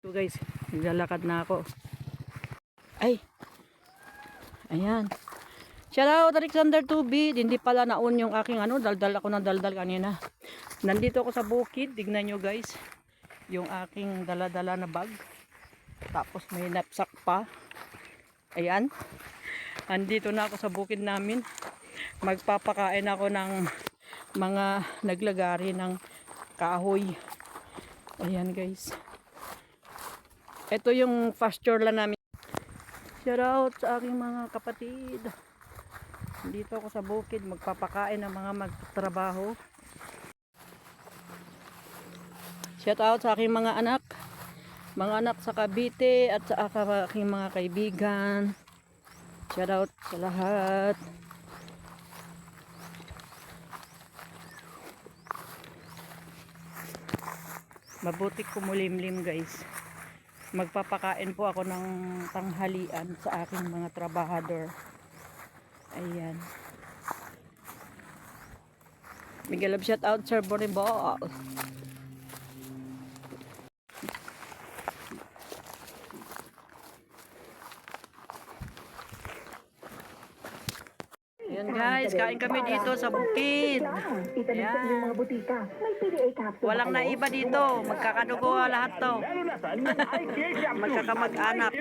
So guys, naglalakad na ako. Ay, ayan. Shout out Alexander Tubid. Hindi pala naon yung aking daldal ako ng daldal kanina. Nandito ako sa bukid. Tignan nyo guys, yung aking dala-dala na bag. Tapos may knapsack pa. Ayan. Andito na ako sa bukid namin. Magpapakain ako ng mga naglagari ng kahoy. Ayan guys. Ito yung pasture lang namin. Shout out sa aking mga kapatid. Dito ako sa bukid magpapakain ng mga magtrabaho. Shout out sa aking mga anak. Mga anak sa Cavite at sa aking mga kaibigan. Shout out sa lahat. Mabuti kumulimlim guys. Magpapakain po ako ng tanghalian sa aking mga trabahador. Ayan. Miguel, shout out Sir Boribol. Ayan guys, kain kami dito sa bukid. Ayan. Walang naiba dito. Magkakadugo lahat to. Magkakamag-anak.